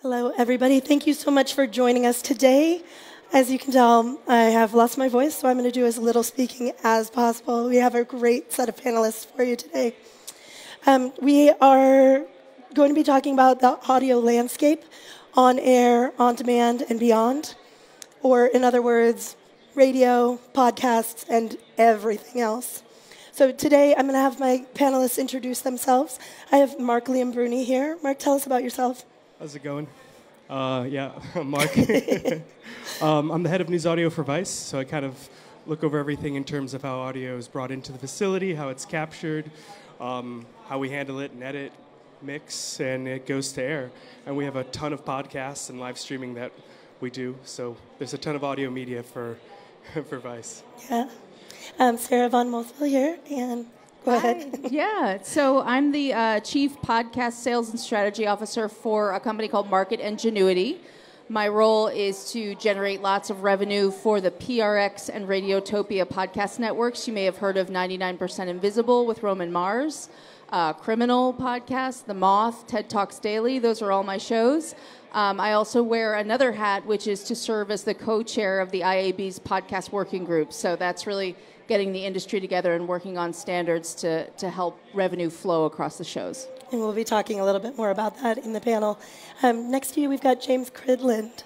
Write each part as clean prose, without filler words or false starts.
Hello, everybody. Thank you so much for joining us today. As you can tell, I have lost my voice, so I'm going to do as little speaking as possible. We have a great set of panelists for you today. We are going to be talking about the audio landscape, on air, on demand, and beyond. Or, in other words, radio, podcasts, and everything else. So today, I'm going to have my panelists introduce themselves. I have Mark Leombruni here. Mark, tell us about yourself. How's it going? Yeah, I'm Mark. I'm the head of news audio for Vice, so I kind of look over everything in terms of how audio is brought into the facility, how it's captured, how we handle it and edit, mix, and it goes to air. And we have a ton of podcasts and live streaming that we do, so there's a ton of audio media for Vice. Yeah. Sarah von Mosel here, and go ahead. Yeah, so I'm the Chief Podcast Sales and Strategy Officer for a company called Market Enginuity. My role is to generate lots of revenue for the PRX and Radiotopia podcast networks. You may have heard of 99% Invisible with Roman Mars, Criminal Podcast, The Moth, TED Talks Daily. Those are all my shows. I also wear another hat, which is to serve as the co-chair of the IAB's podcast working group. So that's really getting the industry together and working on standards to help revenue flow across the shows. And we'll be talking a little bit more about that in the panel. Next to you, we've got James Cridland.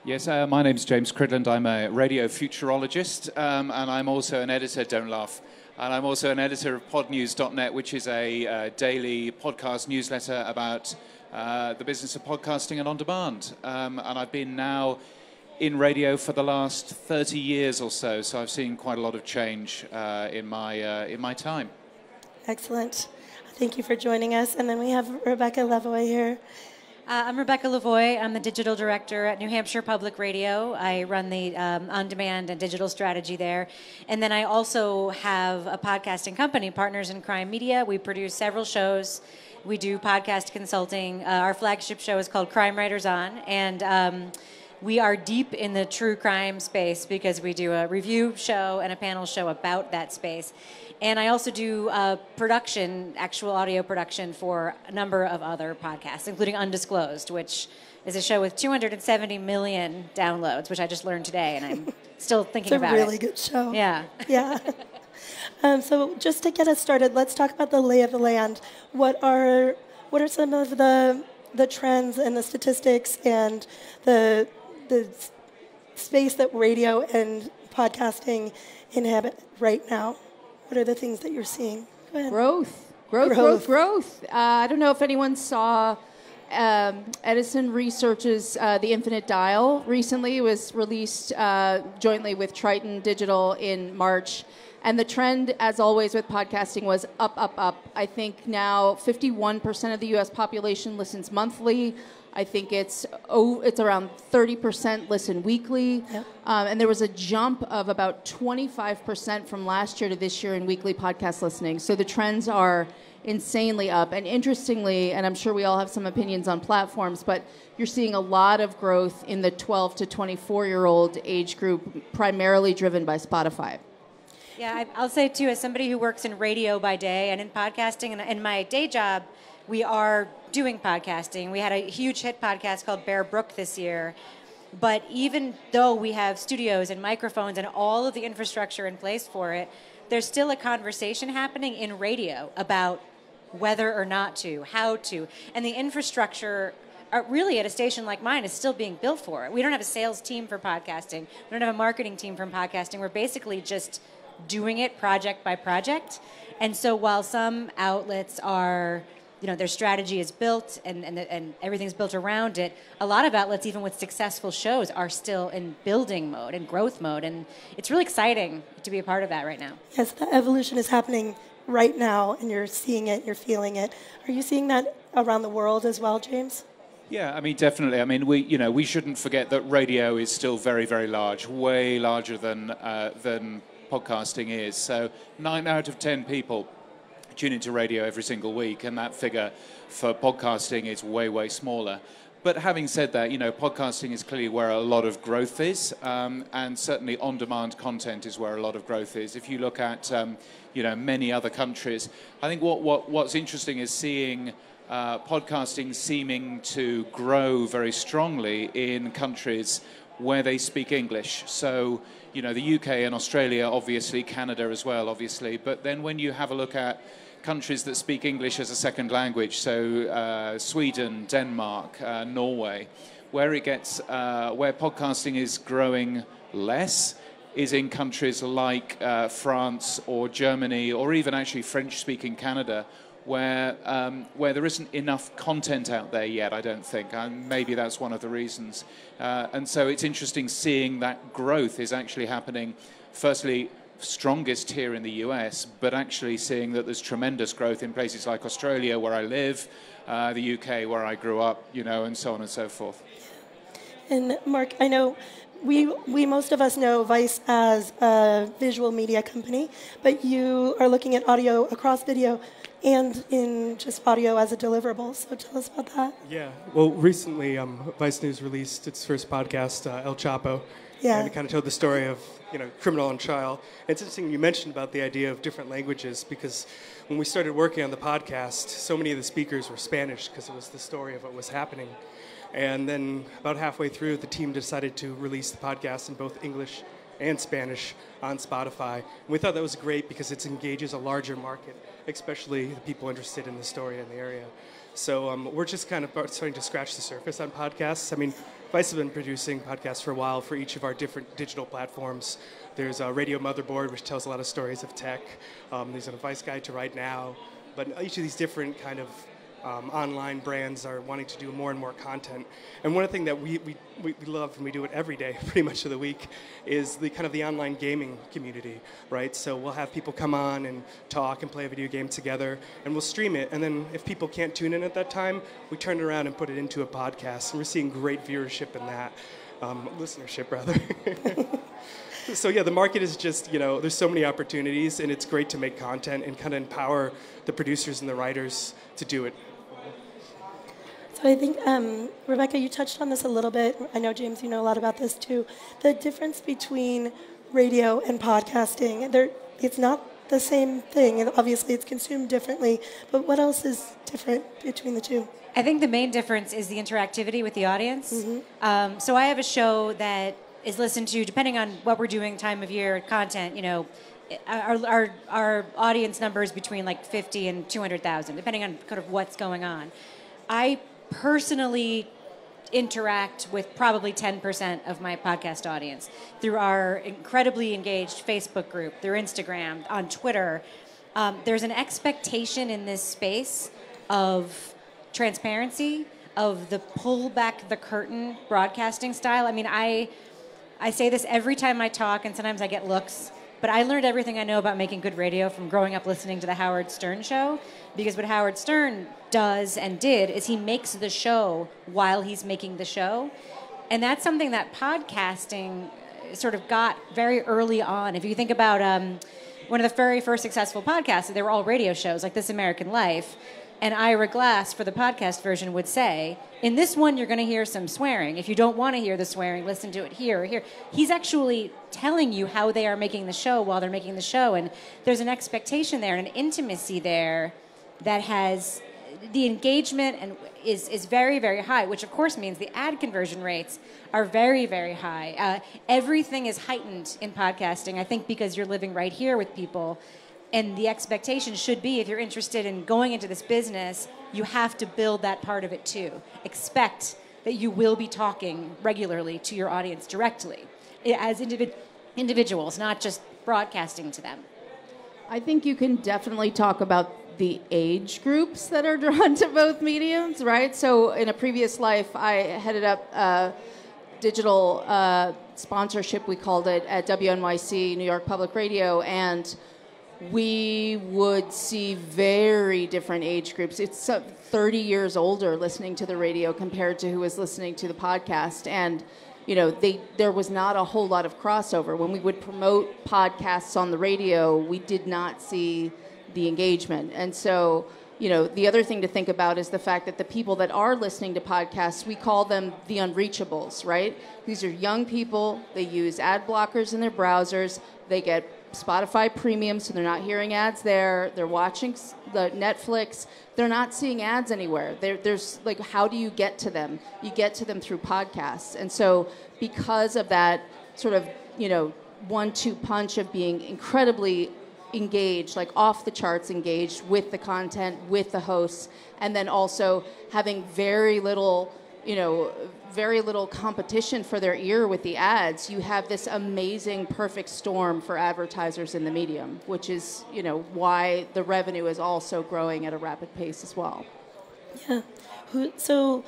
Yes, my name's James Cridland. I'm a radio futurologist, and I'm also an editor, don't laugh, and I'm also an editor of podnews.net, which is a daily podcast newsletter about the business of podcasting and on demand. And I've been now in radio for the last 30 years or so, so I've seen quite a lot of change in my time. Excellent. Thank you for joining us. And then we have Rebecca Lavoie here. I'm Rebecca Lavoie. I'm the digital director at New Hampshire Public Radio. I run the on-demand and digital strategy there. And then I also have a podcasting company, Partners in Crime Media. We produce several shows. We do podcast consulting. Our flagship show is called Crime Writers On. And we are deep in the true crime space because we do a review show and a panel show about that space. And I also do production, actual audio production for a number of other podcasts, including Undisclosed, which is a show with 270 million downloads, which I just learned today, and I'm still thinking about it. It's a really good show. Yeah. Yeah. So just to get us started, let's talk about the lay of the land. What are some of the trends and the statistics and the space that radio and podcasting inhabit right now? What are the things that you're seeing? Go ahead. Growth. I don't know if anyone saw Edison Research's The Infinite Dial recently. It was released jointly with Triton Digital in March. And the trend, as always with podcasting, was up, up, up. I think now 51% of the U.S. population listens monthly. I think it's around 30% listen weekly. Yep. And there was a jump of about 25% from last year to this year in weekly podcast listening. So the trends are insanely up. And interestingly, and I'm sure we all have some opinions on platforms, but you're seeing a lot of growth in the 12 to 24-year-old age group, primarily driven by Spotify. Yeah, I'll say, too, as somebody who works in radio by day and in podcasting, and in my day job, we are doing podcasting. We had a huge hit podcast called Bear Brook this year. But even though we have studios and microphones and all of the infrastructure in place for it, there's still a conversation happening in radio about whether or not to, how to. And the infrastructure, really at a station like mine, is still being built for it. We don't have a sales team for podcasting. We don't have a marketing team for podcasting. We're basically just doing it project by project. And so while some outlets are, their strategy is built and everything's built around it, a lot of outlets, even with successful shows, are still in building mode and growth mode. And it's really exciting to be a part of that right now. Yes, the evolution is happening right now, and you're seeing it, you're feeling it. Are you seeing that around the world as well, James? Yeah, I mean, definitely. I mean, we shouldn't forget that radio is still very, very large, way larger than podcasting is. So 9 out of 10 people tune into radio every single week, and that figure for podcasting is way, way smaller. But having said that, podcasting is clearly where a lot of growth is, and certainly on-demand content is where a lot of growth is. If you look at, many other countries, I think what's interesting is seeing podcasting seeming to grow very strongly in countries where they speak English. So, you know, the UK and Australia, obviously, Canada as well, obviously. But then when you have a look at countries that speak English as a second language, so Sweden, Denmark, Norway, where podcasting is growing less is in countries like France or Germany, or even actually French-speaking Canada, where there isn't enough content out there yet, I don't think. Maybe that's one of the reasons. And so it's interesting seeing that growth is actually happening, firstly, strongest here in the US, but actually seeing that there's tremendous growth in places like Australia, where I live, the UK, where I grew up, you know, and so on and so forth. And Mark, I know we most of us know Vice as a visual media company, but you are looking at audio across video and in just audio as a deliverable. So tell us about that. Yeah. Well, recently, Vice News released its first podcast, El Chapo. Yeah. And it kind of told the story of, you know, criminal on trial. It's interesting you mentioned about the idea of different languages, because when we started working on the podcast, so many of the speakers were Spanish because it was the story of what was happening. And then about halfway through, the team decided to release the podcast in both English and Spanish on Spotify. And we thought that was great because it engages a larger market, especially the people interested in the story in the area. So we're just kind of starting to scratch the surface on podcasts. I mean, Vice has been producing podcasts for a while for each of our different digital platforms. There's a Radio Motherboard, which tells a lot of stories of tech. There's an advice guide to Right Now. But each of these different kind of online brands are wanting to do more and more content. And one thing that we love, and we do it every day, pretty much of the week, is the kind of the online gaming community, right? So we'll have people come on and talk and play a video game together, and we'll stream it. And then if people can't tune in at that time, we turn it around and put it into a podcast. And we're seeing great viewership in that, listenership rather. So yeah, the market is just, you know, there's so many opportunities, and it's great to make content and kind of empower the producers and the writers to do it. So I think, Rebecca, you touched on this a little bit. I know, James, you know a lot about this too. The difference between radio and podcasting, it's not the same thing. And obviously, it's consumed differently. But what else is different between the two? I think the main difference is the interactivity with the audience. Mm-hmm. So I have a show that is listened to, depending on what we're doing, time of year, content, you know, our audience numbers between like 50 and 200,000, depending on kind of what's going on. I personally interact with probably 10% of my podcast audience through our incredibly engaged Facebook group, through Instagram, on Twitter. There's an expectation in this space of transparency, of the pull back the curtain broadcasting style. I mean, I say this every time I talk, and sometimes I get looks, but I learned everything I know about making good radio from growing up listening to the Howard Stern show, because what Howard Stern does and did is he makes the show while he's making the show. And that's something that podcasting sort of got very early on. If you think about one of the very first successful podcasts, they were all radio shows like This American Life. And Ira Glass, for the podcast version, would say, in this one, you're going to hear some swearing. If you don't want to hear the swearing, listen to it here or here. He's actually telling you how they are making the show while they're making the show. And there's an expectation there and an intimacy there that has the engagement and is very, very high, which of course means the ad conversion rates are very, very high. Everything is heightened in podcasting, I think, because you're living right here with people. And the expectation should be, if you're interested in going into this business, you have to build that part of it too. Expect that you will be talking regularly to your audience directly as individuals, not just broadcasting to them. I think you can definitely talk about the age groups that are drawn to both mediums, right? So in a previous life, I headed up digital sponsorship, we called it, at WNYC, New York Public Radio, and we would see very different age groups. It's 30 years older listening to the radio compared to who was listening to the podcast. And, you know, there was not a whole lot of crossover. When we would promote podcasts on the radio, we did not see the engagement. And so, you know, the other thing to think about is the fact that the people that are listening to podcasts, we call them the unreachables, right? These are young people. They use ad blockers in their browsers. They get Spotify Premium, so they're not hearing ads there. They're watching the Netflix. They're not seeing ads anywhere. There's like, how do you get to them? You get to them through podcasts. And so because of that sort of, 1-2 punch of being incredibly engaged, like off the charts engaged with the content, with the hosts, and then also having very little competition for their ear with the ads, you have this amazing perfect storm for advertisers in the medium, which is, why the revenue is also growing at a rapid pace as well. Yeah. So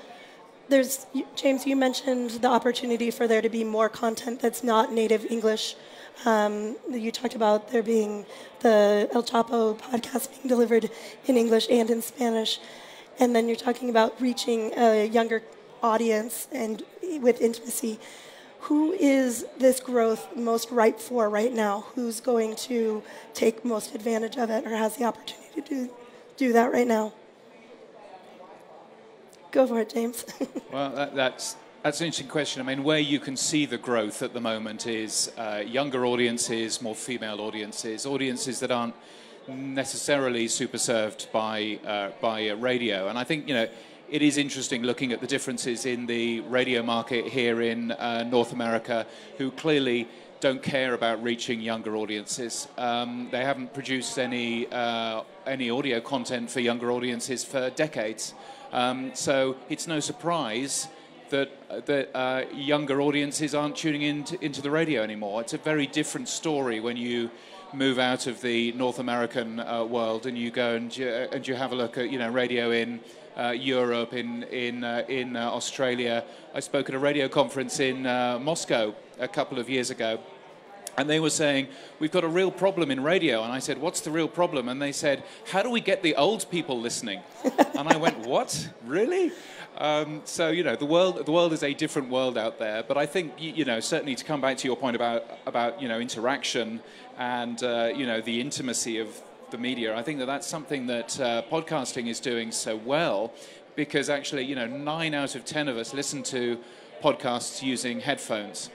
James, you mentioned the opportunity for there to be more content that's not native English. You talked about there being the El Chapo podcast being delivered in English and in Spanish. And then you're talking about reaching a younger audience and with intimacy. Who is this growth most ripe for right now? Who's going to take most advantage of it or has the opportunity to do that right now? Go for it, James. Well, that's an interesting question. I mean, where you can see the growth at the moment is younger audiences, more female audiences that aren't necessarily super served by radio. And I think, it is interesting looking at the differences in the radio market here in North America, who clearly don't care about reaching younger audiences. They haven't produced any audio content for younger audiences for decades. So it's no surprise that younger audiences aren't tuning into the radio anymore. It's a very different story when you move out of the North American world and you go and you have a look at radio in Europe, in Australia. I spoke at a radio conference in Moscow a couple of years ago, and they were saying, we've got a real problem in radio. And I said, what's the real problem? And they said, how do we get the old people listening? And I went, what? Really? So, the world is a different world out there. But I think, certainly to come back to your point about interaction and, the intimacy of the media, I think that's something that podcasting is doing so well, because actually, 9 out of 10 of us listen to podcasts using headphones.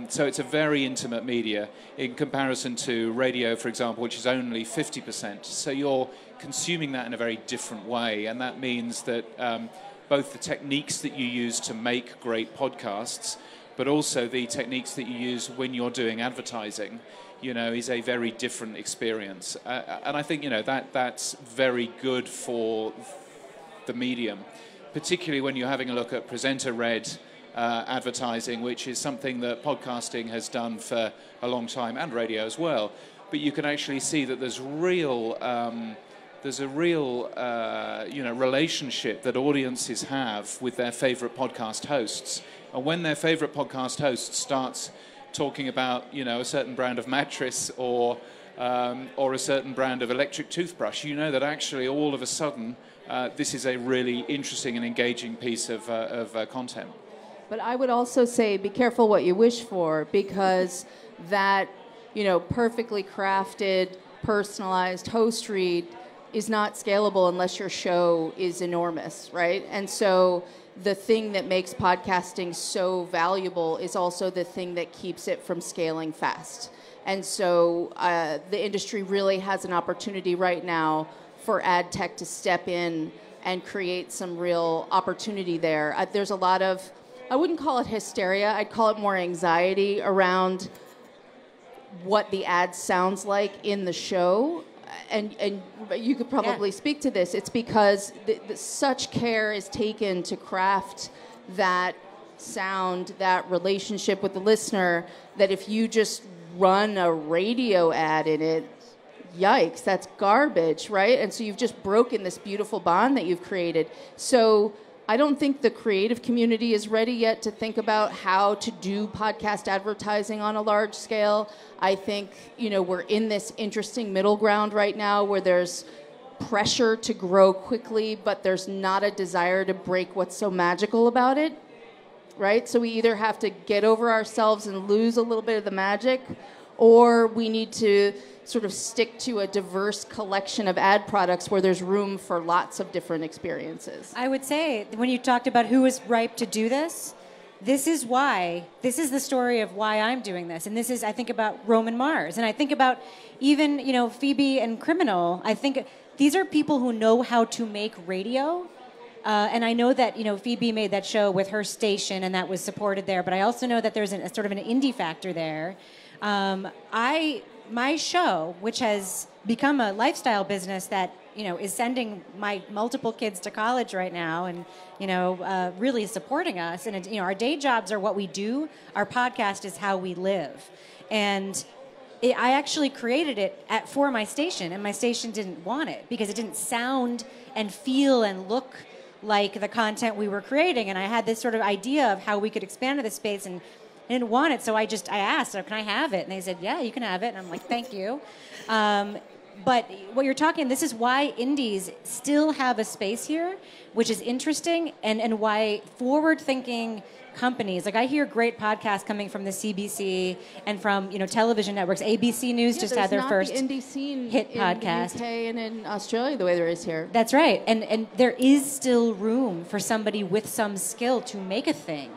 So it's a very intimate media in comparison to radio, for example, which is only 50%. So you're consuming that in a very different way, and that means that both the techniques that you use to make great podcasts, but also the techniques that you use when you're doing advertising, is a very different experience. And I think, that's very good for the medium, particularly when you're having a look at presenter-read advertising, which is something that podcasting has done for a long time, and radio as well. But you can actually see that there's a real relationship that audiences have with their favorite podcast hosts. And when their favorite podcast host starts talking about, a certain brand of mattress or a certain brand of electric toothbrush, that actually all of a sudden this is a really interesting and engaging piece of content. But I would also say be careful what you wish for, because that, perfectly crafted, personalized host read is not scalable unless your show is enormous, right? And so the thing that makes podcasting so valuable is also the thing that keeps it from scaling fast. And so the industry really has an opportunity right now for ad tech to step in and create some real opportunity there. There's a lot of, I wouldn't call it hysteria, I'd call it more anxiety around what the ad sounds like in the show. And you could probably speak to this. It's because such care is taken to craft that sound, that relationship with the listener, that if you just run a radio ad in it, yikes, that's garbage, right? And so you've just broken this beautiful bond that you've created. So I don't think the creative community is ready yet to think about how to do podcast advertising on a large scale. I think, we're in this interesting middle ground right now where there's pressure to grow quickly, but there's not a desire to break what's so magical about it, right? So we either have to get over ourselves and lose a little bit of the magic, or we need to sort of stick to a diverse collection of ad products where there's room for lots of different experiences. I would say, when you talked about who is ripe to do this, this is the story of why I'm doing this. And this is, I think about Roman Mars. And I think about even, Phoebe and Criminal. I think these are people who know how to make radio. And I know that, Phoebe made that show with her station and that was supported there. But I also know that there's a sort of an indie factor there. My show, which has become a lifestyle business that, is sending my multiple kids to college right now and, really supporting us. And, our day jobs are what we do. Our podcast is how we live. And I actually created it for my station, and my station didn't want it because it didn't sound and feel and look like the content we were creating. And I had this sort of idea of how we could expand to this space, and I didn't want it. So I asked, so can I have it? And they said, yeah, you can have it. And I'm like, thank you. But what you're talking, this is why indies still have a space here, which is interesting, and why forward-thinking companies, like I hear great podcasts coming from the CBC and from television networks. ABC News just had their first indie scene hit podcast in the UK and in Australia the way there is here. That's right, and there is still room for somebody with some skill to make a thing,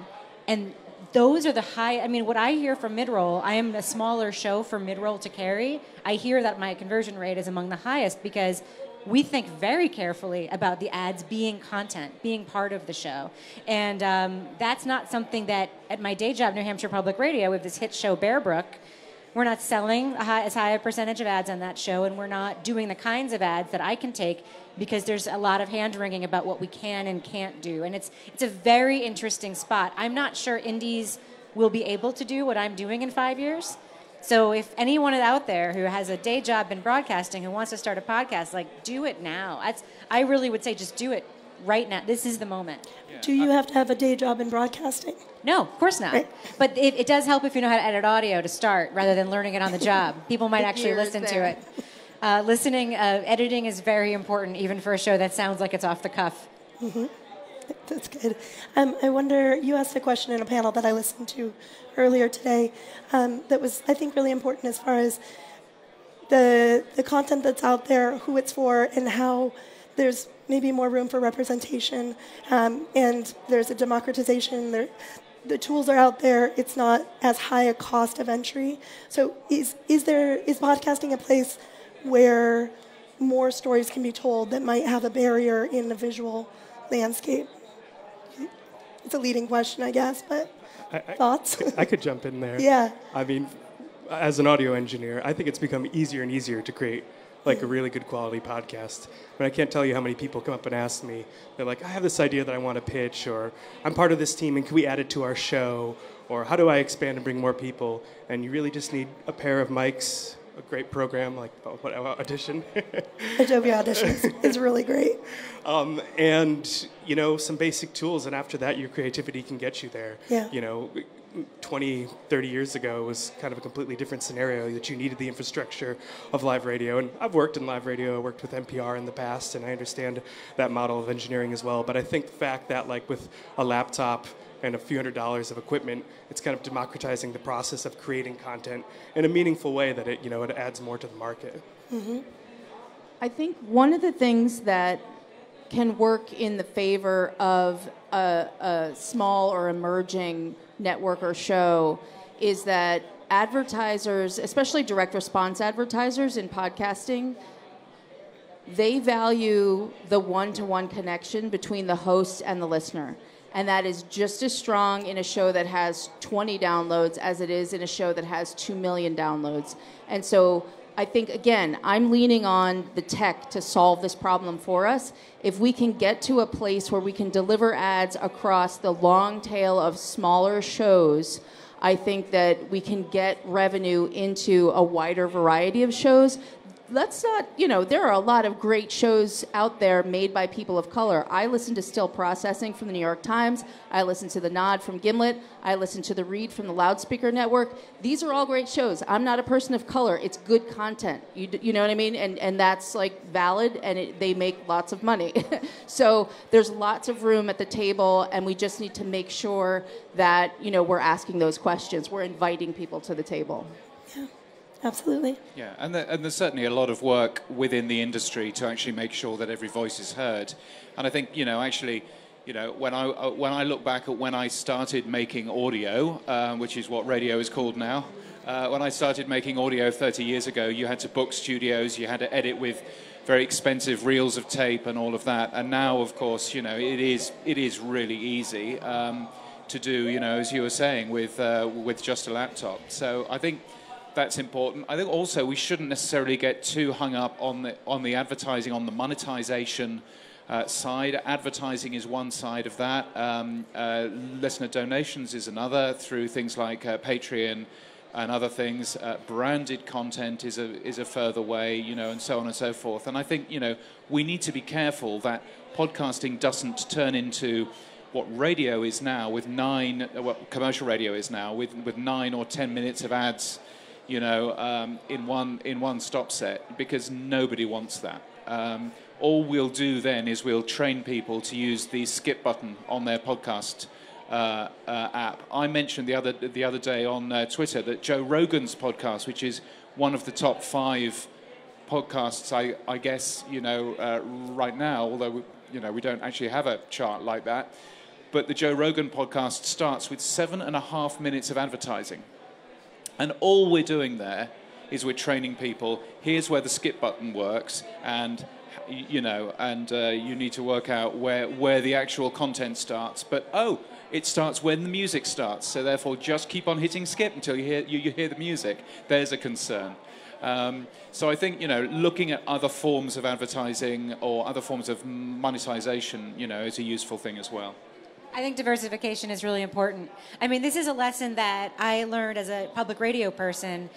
and those are the high. I mean, what I hear from mid-roll, I am a smaller show for mid-roll to carry. I hear that my conversion rate is among the highest because we think very carefully about the ads being content, being part of the show. And that's not something that, at my day job, New Hampshire Public Radio, with this hit show, Bear Brook, we're not selling as high a percentage of ads on that show, and we're not doing the kinds of ads that I can take because there's a lot of hand-wringing about what we can and can't do. And it's a very interesting spot. I'm not sure indies will be able to do what I'm doing in 5 years. So if anyone out there who has a day job in broadcasting who wants to start a podcast, do it now. I really would say just do it right now. This is the moment. Yeah. Do you have to have a day job in broadcasting? No, of course not. Right. But it does help if you know how to edit audio to start rather than learning it on the job. People might actually listen to it. Editing is very important, even for a show that sounds like it's off the cuff. Mm-hmm. That's good. I wonder, you asked a question in a panel that I listened to earlier today that was, I think, really important as far as the content that's out there, who it's for, and how there's maybe more room for representation, and there's a democratization. The tools are out there. It's not as high a cost of entry. So is podcasting a place where more stories can be told that might have a barrier in the visual landscape? It's a leading question, I guess, but thoughts? I could jump in there. Yeah. I mean, as an audio engineer, I think it's become easier and easier to create a really good quality podcast. But I can't tell you how many people come up and ask me, they're like, I have this idea that I want to pitch, or I'm part of this team and can we add it to our show, or how do I expand and bring more people? And you really just need a pair of mics, a great program like Audition. Adobe Audition is really great. And, some basic tools, and after that, your creativity can get you there. Yeah. 20, 30 years ago was kind of a completely different scenario that you needed the infrastructure of live radio. And I've worked in live radio. I worked with NPR in the past, and I understand that model of engineering as well. But I think the fact that, with a laptop and a few $100s of equipment, it's kind of democratizing the process of creating content in a meaningful way that it adds more to the market. Mm-hmm. I think one of the things that can work in the favor of a small or emerging network or show is that advertisers, especially direct response advertisers in podcasting, they value the one-to-one connection between the host and the listener. And that is just as strong in a show that has 20 downloads as it is in a show that has 2 million downloads. And so I think, again, I'm leaning on the tech to solve this problem for us. If we can get to a place where we can deliver ads across the long tail of smaller shows, I think that we can get revenue into a wider variety of shows. Let's not, there are a lot of great shows out there made by people of color. I listen to Still Processing from the New York Times. I listen to The Nod from Gimlet. I listen to The Read from the Loudspeaker Network. These are all great shows. I'm not a person of color. It's good content. You know what I mean? And that's valid, and they make lots of money. So there's lots of room at the table, and we just need to make sure that, we're asking those questions. We're inviting people to the table. Yeah. Absolutely. Yeah, and there's certainly a lot of work within the industry to actually make sure that every voice is heard. And I think, you know, when I look back at when I started making audio, which is what radio is called now, when I started making audio 30 years ago, you had to book studios, you had to edit with very expensive reels of tape and all of that. And now, of course, you know, it is really easy to do, you know, as you were saying, with just a laptop. So I think that's important. I think also we shouldn't necessarily get too hung up on the advertising, on the monetization side. Advertising is one side of that. Listener donations is another, through things like Patreon and other things. Branded content is a further way, you know, and so on and so forth. And I think, you know, we need to be careful that podcasting doesn't turn into what radio is now, with what commercial radio is now, with 9 or 10 minutes of ads, you know, in one stop set, because nobody wants that. All we'll do then is we'll train people to use the skip button on their podcast app. I mentioned the other day on Twitter that Joe Rogan's podcast, which is one of the top 5 podcasts, I guess, you know, right now, although you know, we don't actually have a chart like that, but the Joe Rogan podcast starts with 7.5 minutes of advertising, and all we're doing there is we're training people. Here's where the skip button works, and you know, and you need to work out where the actual content starts. But it starts when the music starts. So therefore, just keep on hitting skip until you hear the music. There's a concern. So I think, you know, looking at other forms of advertising or other forms of monetization, you know, is a useful thing as well. I think diversification is really important. I mean, this is a lesson that I learned as a public radio person.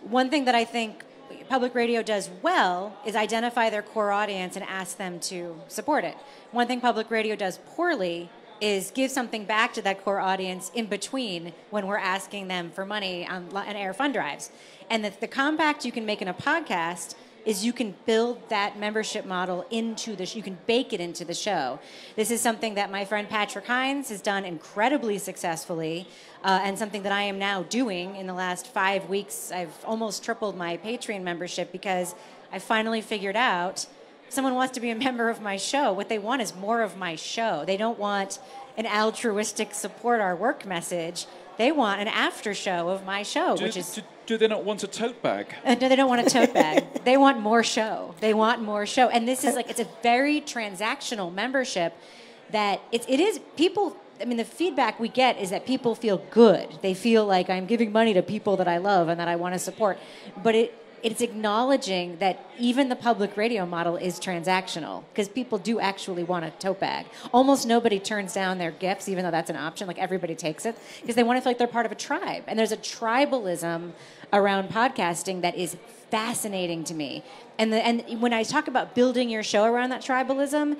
One thing that I think public radio does well is identify their core audience and ask them to support it. One thing public radio does poorly is give something back to that core audience in between when we're asking them for money on air fund drives. And the compact you can make in a podcast is you can build that membership model into you can bake it into the show. This is something that my friend Patrick Hines has done incredibly successfully, and something that I am now doing in the last 5 weeks. I've almost tripled my Patreon membership because I finally figured out if someone wants to be a member of my show, what they want is more of my show. They don't want an altruistic support our work message. They want an after show of my show, Do they not want a tote bag? No, they don't want a tote bag. They want more show. They want more show. And this is it's a very transactional membership that it is people, I mean, the feedback we get is that people feel good. They feel like I'm giving money to people that I love and that I want to support. But it's acknowledging that even the public radio model is transactional, because people do actually want a tote bag. Almost nobody turns down their gifts, even though that's an option. Like, everybody takes it because they want to feel like they're part of a tribe. And there's a tribalism around podcasting that is fascinating to me. And when I talk about building your show around that tribalism,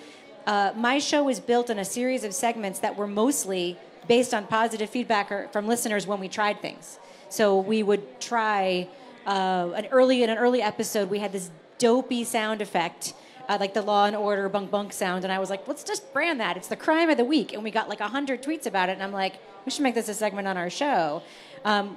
my show is built on a series of segments that were mostly based on positive feedback from listeners when we tried things. So we would try... in an early episode, we had this dopey sound effect, like the Law and Order bunk bunk sound, and I was like, let's just brand that. It's the crime of the week, and we got like 100 tweets about it, and I'm like, we should make this a segment on our show.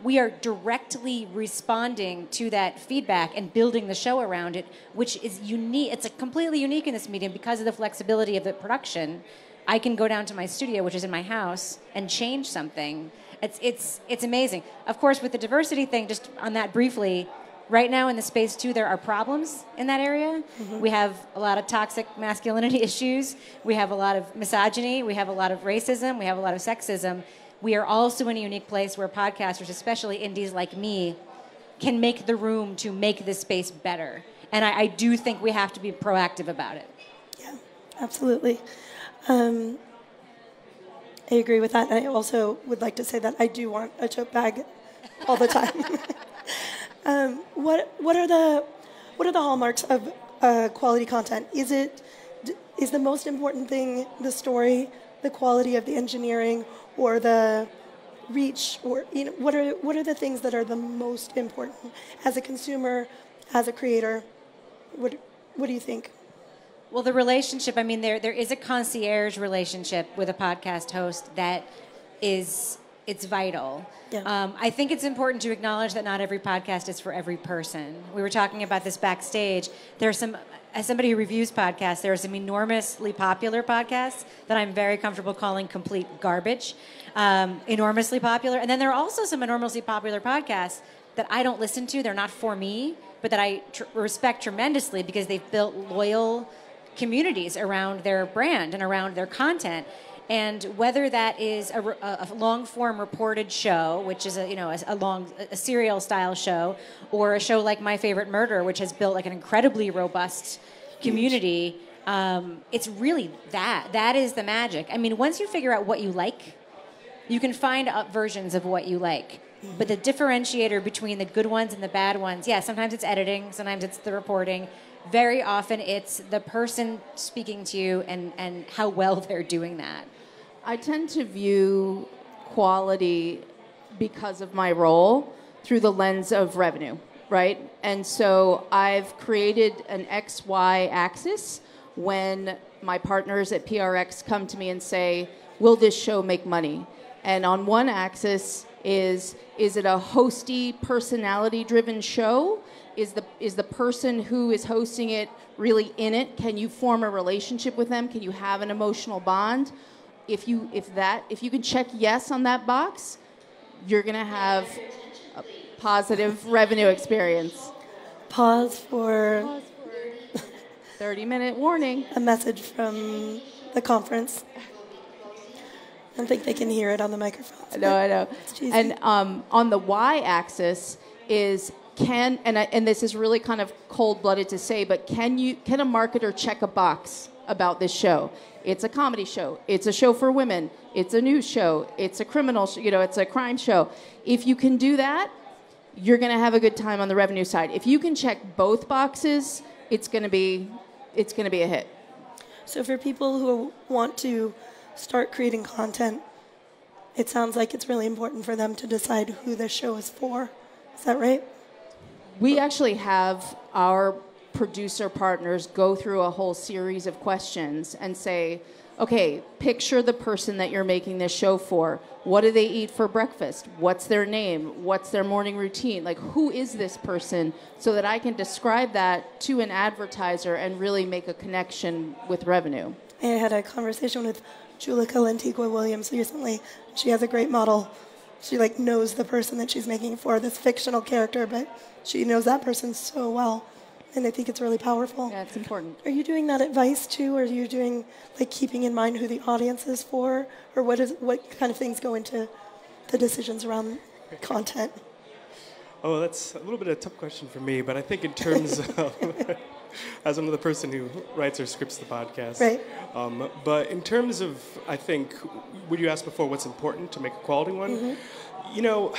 We are directly responding to that feedback and building the show around it, which is unique. It's completely unique in this medium because of the flexibility of the production. I can go down to my studio, which is in my house, and change something. It's amazing. Of course, with the diversity thing, just on that briefly, right now in the space too, there are problems in that area. Mm-hmm. We have a lot of toxic masculinity issues. We have a lot of misogyny. We have a lot of racism. We have a lot of sexism. We are also in a unique place where podcasters, especially indies like me, can make the room to make this space better. And I do think we have to be proactive about it. Yeah, absolutely. I agree with that. And I also would like to say that I do want a tote bag all the time. What are the hallmarks of quality content? Is the most important thing the story, the quality of the engineering, or the reach, or what are the things that are the most important as a consumer, as a creator? What do you think? Well, the relationship, I mean, there is a concierge relationship with a podcast host that it's vital. Yeah. I think it's important to acknowledge that not every podcast is for every person. We were talking about this backstage. There are some as somebody who reviews podcasts, there are some enormously popular podcasts that I'm very comfortable calling complete garbage, enormously popular. And then there are also some enormously popular podcasts that I don't listen to. They're not for me, but that I respect tremendously because they've built loyal communities around their brand and around their content. And whether that is a long-form reported show, which is a serial style show, or a show like My Favorite Murder, which has built like an incredibly robust community, it's really that is the magic. I mean, once you figure out what you like, you can find versions of what you like. But the differentiator between the good ones and the bad ones, sometimes it's editing, sometimes it's the reporting. Very often it's the person speaking to you and how well they're doing that. I tend to view quality because of my role through the lens of revenue, right? And so I've created an XY axis when my partners at PRX come to me and say, will this show make money? And on one axis is it a hosty, personality-driven show? Is the person who is hosting it really in it? Can you form a relationship with them? Can you have an emotional bond? If you can check yes on that box, you're going to have a positive revenue experience. Pause for 30-minute warning. A message from the conference. I don't think they can hear it on the microphone. I know. And on the y-axis is and this is really kind of cold-blooded to say, but can a marketer check a box about this show? It's a comedy show. It's a show for women. It's a news show. It's a criminal, it's a crime show. If you can do that, you're going to have a good time on the revenue side. If you can check both boxes, it's going to be a hit. So for people who want to start creating content, it sounds like it's really important for them to decide who the show is for. Is that right? We actually have our producer partners go through a whole series of questions and say, okay, picture the person that you're making this show for. What do they eat for breakfast? What's their name? What's their morning routine? Like, who is this person? So that I can describe that to an advertiser and really make a connection with revenue. I had a conversation with Julica Lantigua Williams recently. She has a great model. She knows the person that she's making for, this fictional character, but she knows that person so well. And I think it's really powerful. Yeah, it's important. Are you doing that advice too, or are you doing keeping in mind who the audience is for, or what kind of things go into the decisions around content? Oh, that's a little bit of a tough question for me, but I think in terms of as I'm the person who writes or scripts the podcast. Right. But in terms of, I think, would you ask before what's important to make a quality one? Mm-hmm.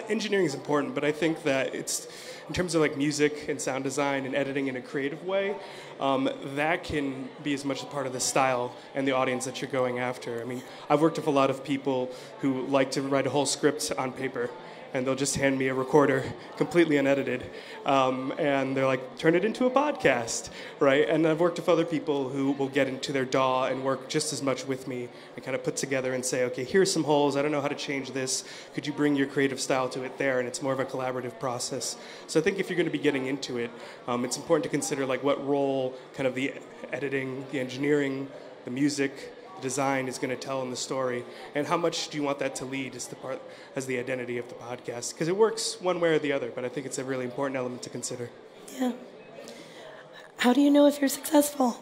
Engineering is important, but I think that it's in terms of music and sound design and editing in a creative way, that can be as much a part of the style and the audience that you're going after. I mean, I've worked with a lot of people who like to write a whole script on paper, and they'll just hand me a recorder completely unedited, and they're like, turn it into a podcast, right? And I've worked with other people who will get into their DAW and work just as much with me and kind of put together and say, okay, here's some holes, I don't know how to change this, could you bring your creative style to it there? And it's more of a collaborative process. So I think if you're going to be getting into it, it's important to consider what role kind of the editing, the engineering, the music, design is going to tell in the story, and how much do you want that to lead as the identity of the podcast? Because it works one way or the other, but I think it's a really important element to consider. Yeah. How do you know if you're successful?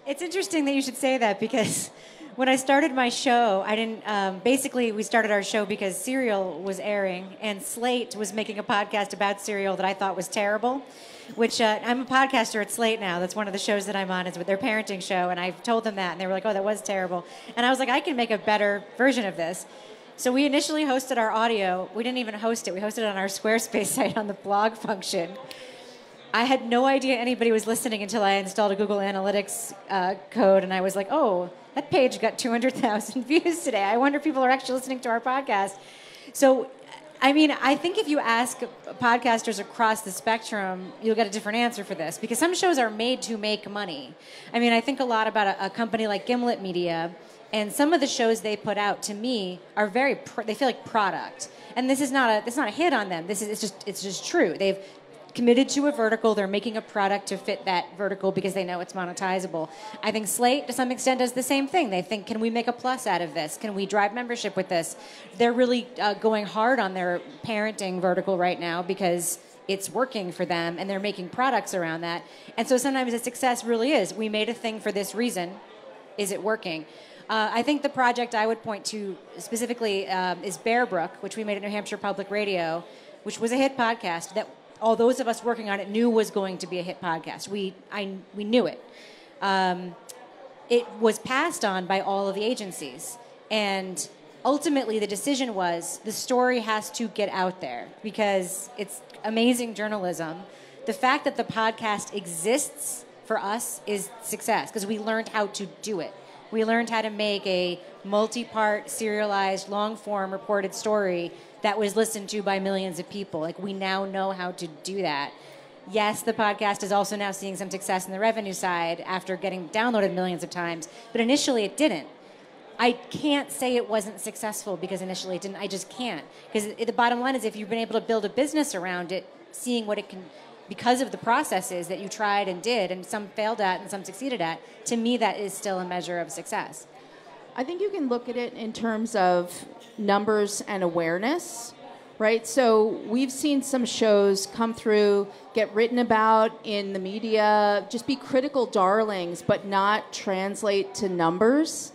It's interesting that you should say that, because when I started my show, I didn't. Basically, we started our show because Serial was airing, and Slate was making a podcast about Serial that I thought was terrible. Which I'm a podcaster at Slate now. That's one of the shows that I'm on. It's with their parenting show, and I've told them that, and they were like, "Oh, that was terrible." And I was like, "I can make a better version of this." So we initially hosted our audio. We didn't even host it. We hosted it on our Squarespace site on the blog function. I had no idea anybody was listening until I installed a Google Analytics code, and I was like, "Oh, that page got 200,000 views today. I wonder if people are actually listening to our podcast." So, I mean, I think if you ask podcasters across the spectrum, you'll get a different answer for this, because some shows are made to make money. I mean, I think a lot about a company like Gimlet Media, And some of the shows they put out, to me, are they feel like product. And this is not a hit on them. It's just true. They've committed to a vertical. They're making a product to fit that vertical because they know it's monetizable. I think Slate, to some extent, does the same thing. They think, can we make a plus out of this? Can we drive membership with this? They're really going hard on their parenting vertical right now because it's working for them, and they're making products around that. And so sometimes the success really is, we made a thing for this reason. Is it working? I think the project I would point to specifically is Bear Brook, which we made at New Hampshire Public Radio, which was a hit podcast that all those of us working on it knew was going to be a hit podcast. We knew it. It was passed on by all of the agencies. And ultimately the decision was the story has to get out there because it's amazing journalism. The fact that the podcast exists for us is success because we learned how to do it. We learned how to make a multi-part, serialized, long-form reported story that was listened to by millions of people. Like, we now know how to do that. Yes, the podcast is also now seeing some success in the revenue side after getting downloaded millions of times, but initially it didn't. I can't say it wasn't successful because initially it didn't. I just can't. Because the bottom line is if you've been able to build a business around it, seeing what it can, because of the processes that you tried and did, and some failed at and some succeeded at, to me that is still a measure of success. I think you can look at it in terms of numbers and awareness, right? So we've seen some shows come through, get written about in the media, just be critical darlings, but not translate to numbers.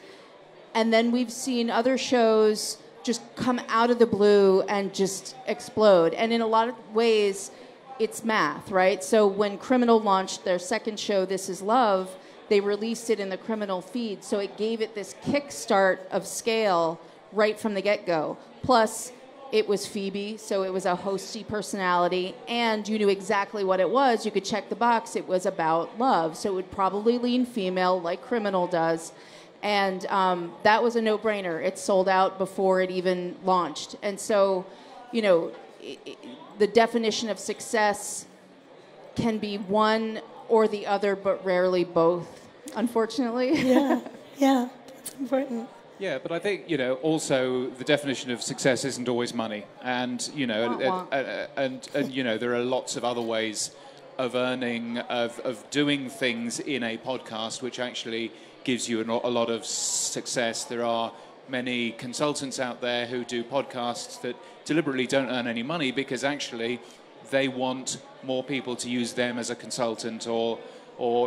And then we've seen other shows just come out of the blue and just explode. And in a lot of ways, it's math, right? So when Criminal launched their second show, This Is Love, they released it in the Criminal feed, so it gave it this kickstart of scale right from the get-go. Plus, it was Phoebe, so it was a hosty personality, and you knew exactly what it was. You could check the box. It was about love, so it would probably lean female like Criminal does. And that was a no-brainer. It sold out before it even launched. And so, you know, the definition of success can be one or the other, but rarely both, unfortunately. Yeah, that's important. Yeah, but I think, you know, also the definition of success isn't always money. And, you know, and you know, there are lots of other ways of earning, of doing things in a podcast, which actually gives you a lot of success. There are many consultants out there who do podcasts that deliberately don't earn any money because actually they want more people to use them as a consultant, or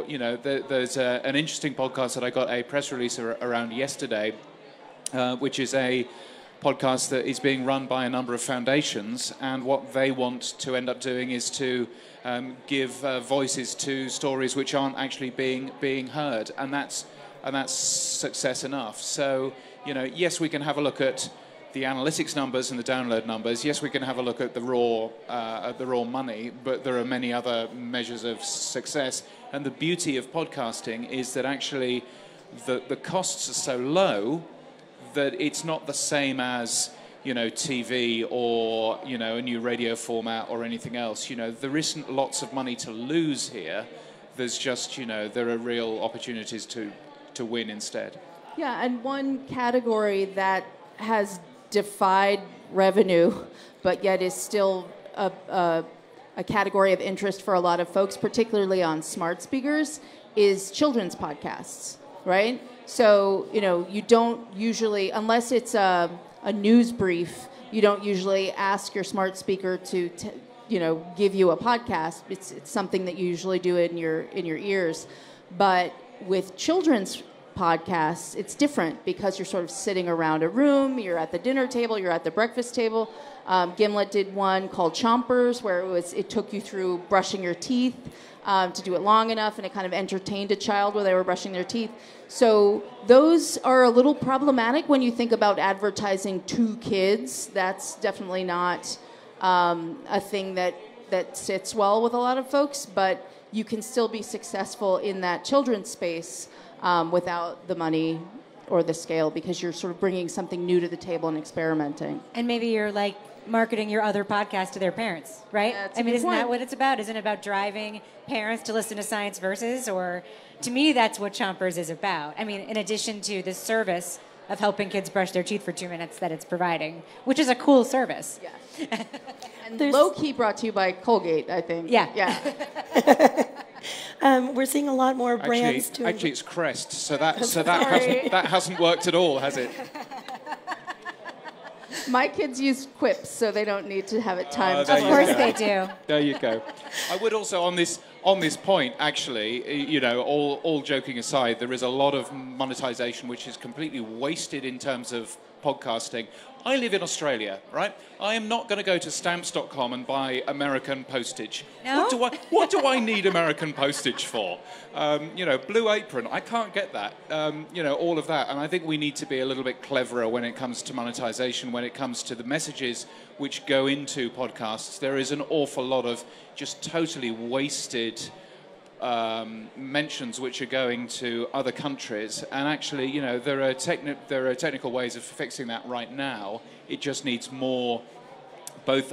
you know, there's an interesting podcast that I got a press release around yesterday, which is a podcast that is being run by a number of foundations, and what they want to end up doing is to give voices to stories which aren't actually being heard, and that's success enough. So, you know, yes, we can have a look at the analytics numbers and the download numbers. Yes, we can have a look at the raw money, but there are many other measures of success. And the beauty of podcasting is that actually the costs are so low that it's not the same as, you know, TV or, you know, a new radio format or anything else. You know, there isn't lots of money to lose here. There's just, you know, there are real opportunities to win instead. Yeah, and one category that has defied revenue, but yet is still a category of interest for a lot of folks, particularly on smart speakers, is children's podcasts, right? So, you know, you don't usually, unless it's a news brief, you don't usually ask your smart speaker to you know, give you a podcast. It's something that you usually do in your ears. But with children's podcasts, it's different because you're sort of sitting around a room, you're at the dinner table, you're at the breakfast table. Gimlet did one called Chompers, where it took you through brushing your teeth to do it long enough, and it kind of entertained a child while they were brushing their teeth. So those are a little problematic when you think about advertising to kids. That's definitely not a thing that sits well with a lot of folks, but you can still be successful in that children's space without the money or the scale, because you're sort of bringing something new to the table and experimenting. And maybe you're like marketing your other podcast to their parents, right? That's a I mean, good isn't point. that what it's about? Isn't it about driving parents to listen to Science Versus? Or to me, that's what Chompers is about. I mean, in addition to the service of helping kids brush their teeth for 2 minutes that it's providing, which is a cool service. Yeah. And low-key brought to you by Colgate, I think. Yeah. We're seeing a lot more brands doing. Actually, it's Crest, so that hasn't worked at all, has it? My kids use quips, so they don't need to have it timed. Of course they do. There you go. I would also, on this point, actually, you know, all joking aside, there is a lot of monetization which is completely wasted in terms of podcasting. I live in Australia, right? I am not going to go to stamps.com and buy American postage. No? What do I need American postage for? You know, Blue Apron, I can't get that. You know, all of that. And I think we need to be a little bit cleverer when it comes to monetization, when it comes to the messages which go into podcasts. There is an awful lot of just totally wasted mentions which are going to other countries, and actually, you know, there are technical ways of fixing that right now. It just needs more, both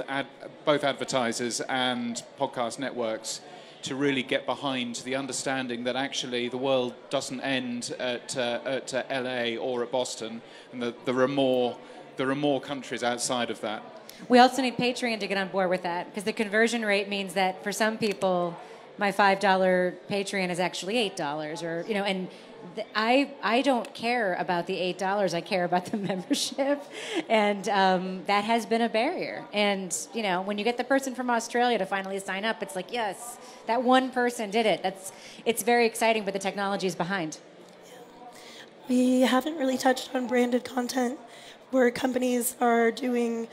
advertisers and podcast networks to really get behind the understanding that actually the world doesn't end at LA or at Boston, and that there are more countries outside of that. We also need Patreon to get on board with that, because the conversion rate means that for some people, my $5 Patreon is actually $8, or, you know, and I don't care about the $8. I care about the membership, and that has been a barrier. And, you know, when you get the person from Australia to finally sign up, it's like, yes, that one person did it. It's very exciting, but the technology is behind. We haven't really touched on branded content, where companies are doing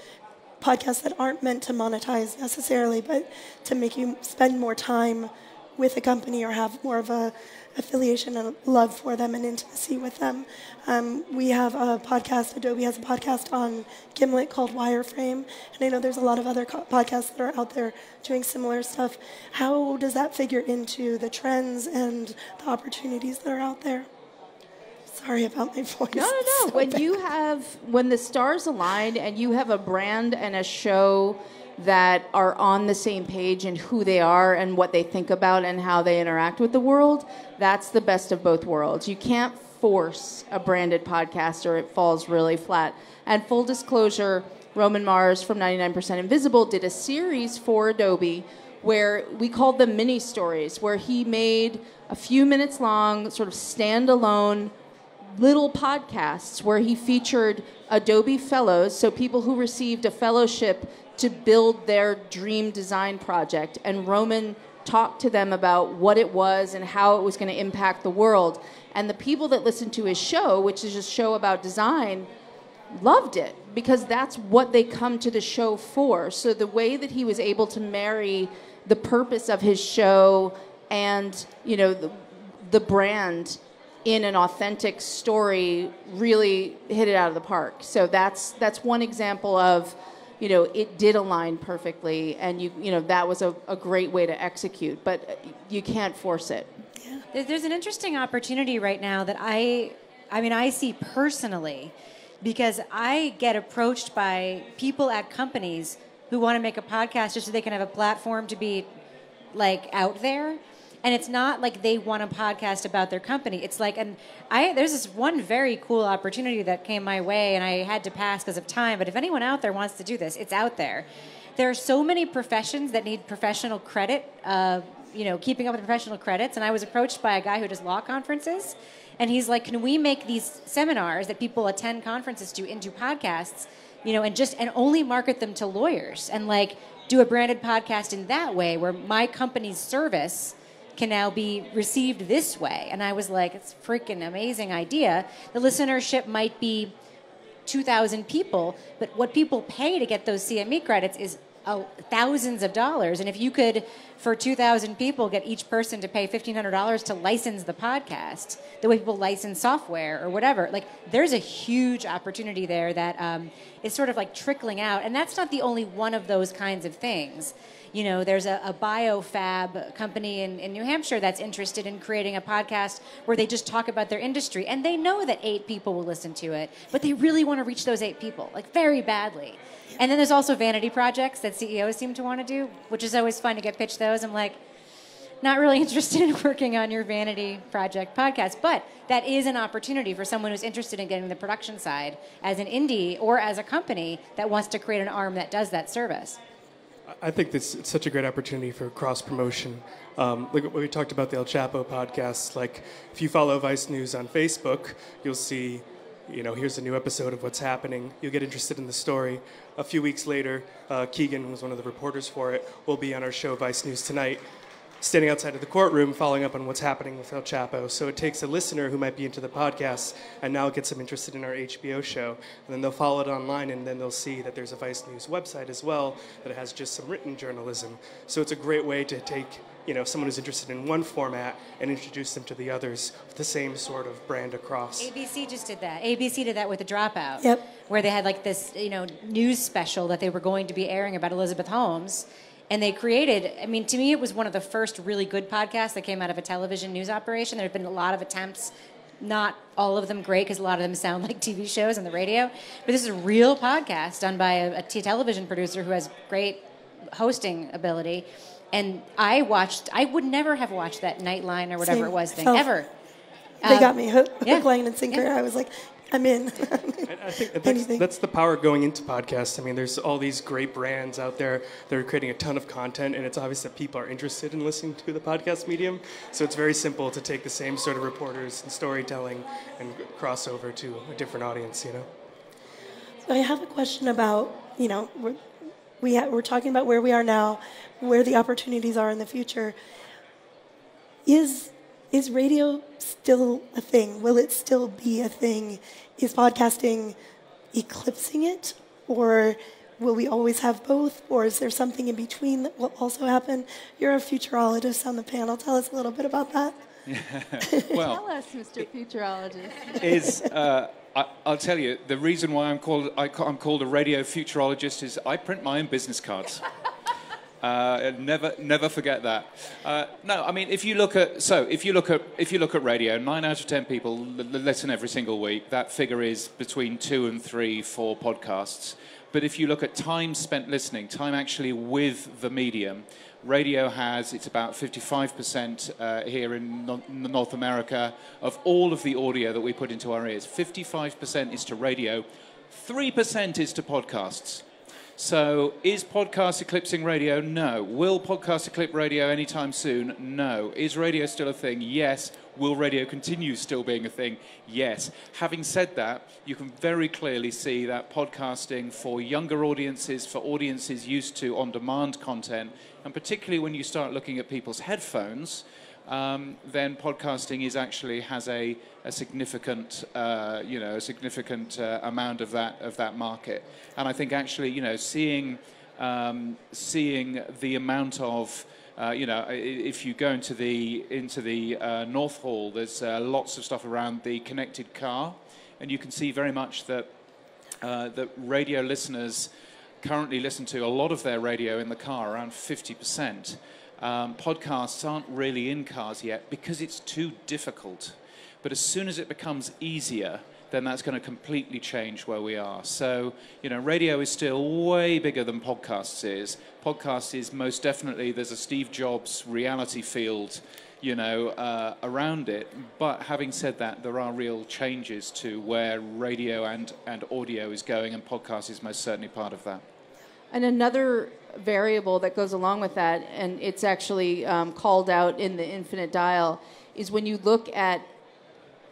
podcasts that aren't meant to monetize necessarily, but to make you spend more time with a company or have more of a affiliation and love for them and intimacy with them. We have a podcast, Adobe has a podcast on Gimlet called Wireframe, and I know there's a lot of other podcasts that are out there doing similar stuff. How does that figure into the trends and the opportunities that are out there? Sorry about my voice. No. So When the stars align and you have a brand and a show that are on the same page in who they are and what they think about and how they interact with the world, that's the best of both worlds. You can't force a branded podcast or it falls really flat. And full disclosure, Roman Mars from 99% Invisible did a series for Adobe where we called them mini stories, where he made a few minutes long, sort of standalone little podcasts where he featured Adobe fellows, so people who received a fellowship to build their dream design project. And Roman talked to them about what it was and how it was going to impact the world. And the people that listened to his show, which is a show about design, loved it because that's what they come to the show for. So the way that he was able to marry the purpose of his show and, you know, the brand in an authentic story really hit it out of the park. So that's one example of, you know, it did align perfectly, and you know that was a great way to execute, but you can't force it. Yeah. There's an interesting opportunity right now that I see personally, because I get approached by people at companies who want to make a podcast just so they can have a platform to be like out there. And it's not like they want a podcast about their company. It's like, there's this one very cool opportunity that came my way, and I had to pass because of time. But if anyone out there wants to do this, it's out there. There are so many professions that need professional credit, you know, keeping up with professional credits. And I was approached by a guy who does law conferences, and he's like, "Can we make these seminars that people attend conferences to into podcasts, you know, and only market them to lawyers, and like do a branded podcast in that way, where my company's service can now be received this way?" And I was like, it's a freaking amazing idea. The listenership might be 2,000 people, but what people pay to get those CME credits is thousands of dollars. And if you could, for 2,000 people, get each person to pay $1,500 to license the podcast, the way people license software or whatever, like there's a huge opportunity there that is sort of like trickling out. And that's not the only one of those kinds of things. You know, there's a biofab company in New Hampshire that's interested in creating a podcast where they just talk about their industry, and they know that 8 people will listen to it, but they really want to reach those 8 people, like very badly. And then there's also vanity projects that CEOs seem to want to do, which is always fun to get pitched those. I'm like, not really interested in working on your vanity project podcast, but that is an opportunity for someone who's interested in getting the production side as an indie or as a company that wants to create an arm that does that service. I think this it's such a great opportunity for cross promotion. Like what we talked about the El Chapo podcast. Like if you follow Vice News on Facebook, you'll see, you know, here's a new episode of what's happening. You'll get interested in the story. A few weeks later, Keegan, who was one of the reporters for it, will be on our show Vice News Tonight, standing outside of the courtroom following up on what's happening with El Chapo. So it takes a listener who might be into the podcast and now gets them interested in our HBO show. And then they'll follow it online, and then they'll see that there's a Vice News website as well that has just some written journalism. So it's a great way to take, you know, someone who's interested in one format and introduce them to the others with the same sort of brand across. ABC just did that. ABC did that with The Dropout. Yep. Where they had like this, you know, news special that they were going to be airing about Elizabeth Holmes. And they created, I mean, to me, it was one of the first really good podcasts that came out of a television news operation. There have been a lot of attempts, not all of them great, because a lot of them sound like TV shows on the radio. But this is a real podcast done by a television producer who has great hosting ability. And I would never have watched that Nightline or whatever Same. it was thing, Felt- ever. They got me hook, yeah. line, and sinker. Yeah. I was like, I'm in. And I think that's the power going into podcasts. I mean, there's all these great brands out there that are creating a ton of content, and it's obvious that people are interested in listening to the podcast medium. So it's very simple to take the same sort of reporters and storytelling and cross over to a different audience, you know? So I have a question about, you know, we're talking about where we are now, where the opportunities are in the future. Is radio still a thing? Will it still be a thing? Is podcasting eclipsing it? Or will we always have both? Or is there something in between that will also happen? You're a futurologist on the panel. Tell us a little bit about that. Well, Tell us, Mr. Futurologist. I'll tell you, the reason why I'm called a radio futurologist is I print my own business cards. Never forget that. No, I mean, if you look at radio, 9 out of 10 people listen every single week. That figure is between 2 and 3 for podcasts. But if you look at time spent listening, time actually with the medium, radio it's about 55% here in North America of all of the audio that we put into our ears. 55% is to radio, 3% is to podcasts. So is podcast eclipsing radio? No. Will podcast eclipse radio anytime soon? No. Is radio still a thing? Yes. Will radio continue still being a thing? Yes. Having said that, you can very clearly see that podcasting for younger audiences, for audiences used to on-demand content, and particularly when you start looking at people's headphones, then podcasting has a significant amount of that market. And I think actually, you know, seeing the amount of if you go into the North Hall, there's lots of stuff around the connected car, and you can see very much that radio listeners currently listen to a lot of their radio in the car, around 50%. Podcasts aren't really in cars yet because it's too difficult. But as soon as it becomes easier, then that's going to completely change where we are. So, you know, radio is still way bigger than podcasts is. Podcast is most definitely, there's a Steve Jobs reality field, you know, around it. But having said that, there are real changes to where radio and audio is going, and podcast is most certainly part of that. And another variable that goes along with that, and it's actually called out in the Infinite Dial, is when you look at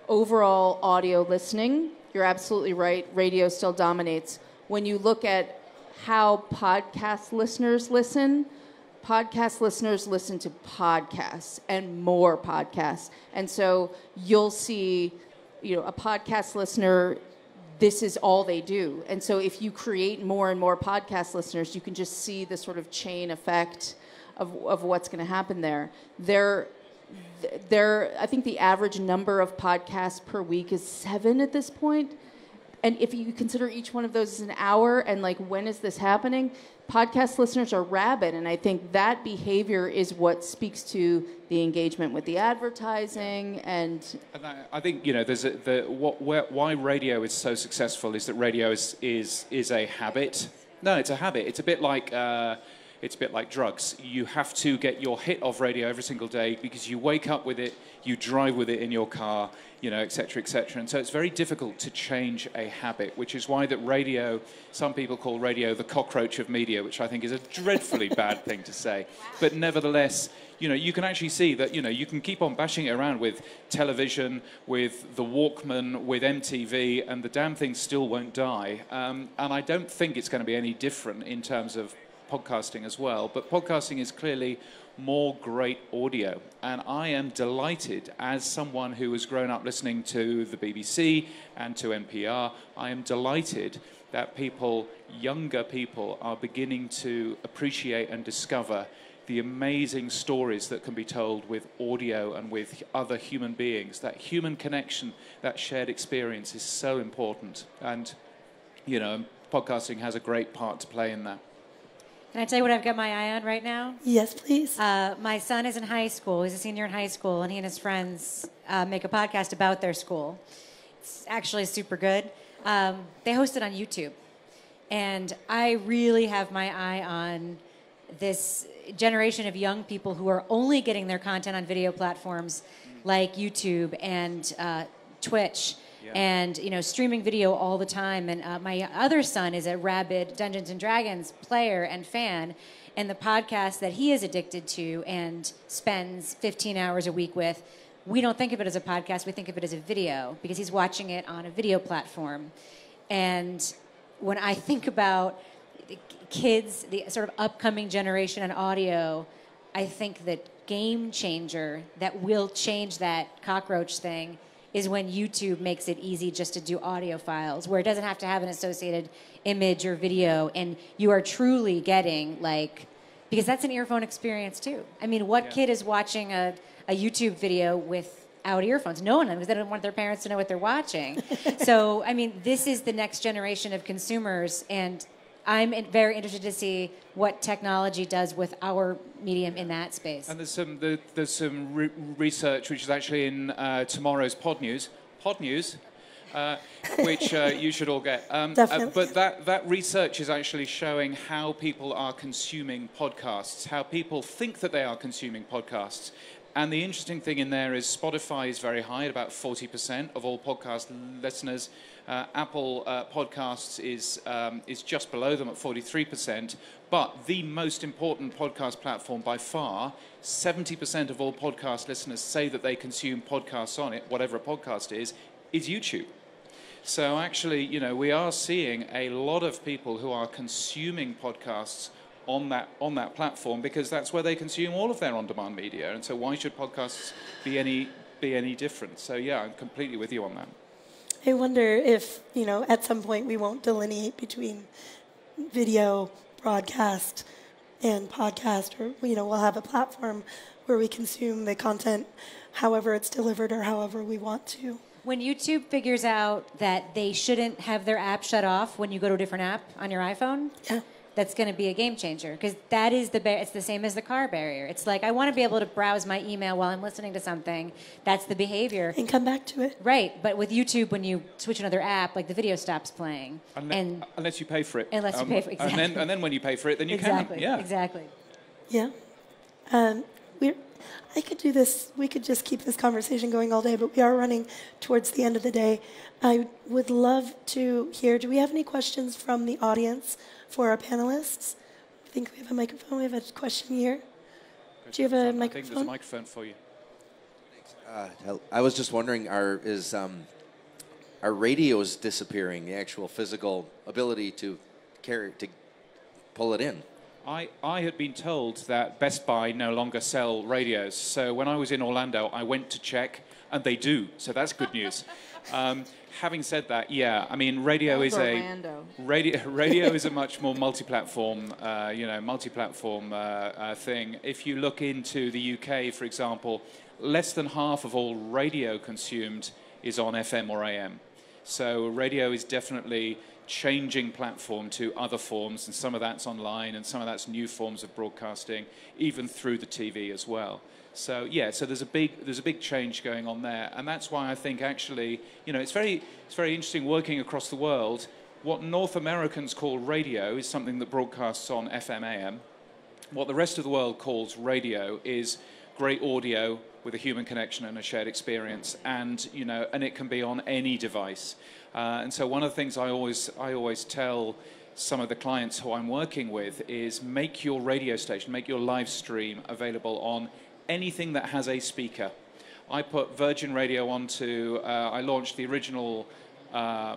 overall audio listening, you're absolutely right, radio still dominates. When you look at how podcast listeners listen to podcasts and more podcasts. And so you'll see, you know, a podcast listener, this is all they do. And so if you create more and more podcast listeners, you can just see the sort of chain effect of what's going to happen there. I think the average number of podcasts per week is 7 at this point. And if you consider each one of those as an hour and like, when is this happening? podcast listeners are rabid, and I think that behavior is what speaks to the engagement with the advertising. And I think why radio is so successful is that radio is a habit. No, it's a habit. It's a bit like drugs. You have to get your hit of radio every single day because you wake up with it, you drive with it in your car, et cetera, et cetera. And so it's very difficult to change a habit, which is why that radio, some people call radio the cockroach of media, which I think is a dreadfully bad thing to say. But nevertheless, you can actually see that, you can keep on bashing it around with television, with the Walkman, with MTV, and the damn thing still won't die. And I don't think it's going to be any different in terms of podcasting as well. But podcasting is clearly more great audio. And I am delighted, as someone who has grown up listening to the BBC and to NPR, I am delighted that younger people, are beginning to appreciate and discover the amazing stories that can be told with audio and with other human beings. That human connection, that shared experience is so important. And, podcasting has a great part to play in that. Can I tell you what I've got my eye on right now? Yes, please. My son is in high school. He's a senior in high school, and he and his friends make a podcast about their school. It's actually super good. They host it on YouTube. And I really have my eye on this generation of young people who are only getting their content on video platforms like YouTube and Twitch. Yeah. And, streaming video all the time. And my other son is a rabid Dungeons & Dragons player and fan. And the podcast that he is addicted to and spends 15 hours a week with, we don't think of it as a podcast. We think of it as a video because he's watching it on a video platform. And when I think about kids, the sort of upcoming generation in audio, I think that game changer that will change that cockroach thing is when YouTube makes it easy just to do audio files, where it doesn't have to have an associated image or video, and you are truly getting, because that's an earphone experience too. I mean, what kid is watching a YouTube video without earphones? No one, because they don't want their parents to know what they're watching. So, I mean, this is the next generation of consumers, and I'm very interested to see what technology does with our medium in that space. And there's some research which is actually in tomorrow's Pod News, which you should all get. But that research is actually showing how people are consuming podcasts, how people think that they are consuming podcasts. And the interesting thing in there is Spotify is very high at about 40% of all podcast listeners. Apple Podcasts is just below them at 43%. But the most important podcast platform by far, 70% of all podcast listeners say that they consume podcasts on it, whatever a podcast is YouTube. So actually, we are seeing a lot of people who are consuming podcasts on that platform because that's where they consume all of their on-demand media. And so why should podcasts be any different? So yeah, I'm completely with you on that. I wonder if, at some point we won't delineate between video broadcast and podcast, or, we'll have a platform where we consume the content however it's delivered or however we want to. When YouTube figures out that they shouldn't have their app shut off when you go to a different app on your iPhone, that's going to be a game changer, because that is it's the same as the car barrier. It's like, I want to be able to browse my email while I'm listening to something. That's the behavior. And come back to it. Right, but with YouTube, when you switch another app, the video stops playing. Unless you pay for it. Unless you pay for it, exactly. And then when you pay for it, then you can. Yeah. Exactly. Yeah. I could do this. We could just keep this conversation going all day, but we are running towards the end of the day. I would love to hear, do we have any questions from the audience for our panelists? I think we have a microphone. We have a question here. Do you have a microphone? I think there's a microphone for you. I was just wondering, are radios disappearing, the actual physical ability to pull it in? I had been told that Best Buy no longer sell radios. So when I was in Orlando, I went to check, and they do. So that's good news. Having said that, yeah, I mean, radio is a much more multi-platform, thing. If you look into the UK, for example, less than half of all radio consumed is on FM or AM. So radio is definitely changing platform to other forms, and some of that's online, and some of that's new forms of broadcasting, even through the TV as well. So yeah, so there's a big change going on there, and that's why I think actually, you know, it's very interesting working across the world. What North Americans call radio is something that broadcasts on FM AM. What the rest of the world calls radio is great audio with a human connection and a shared experience, and you know, and it can be on any device. And so one of the things I always tell some of the clients who I'm working with is make your radio station, make your live stream available on anything that has a speaker. I put Virgin Radio onto, I launched the original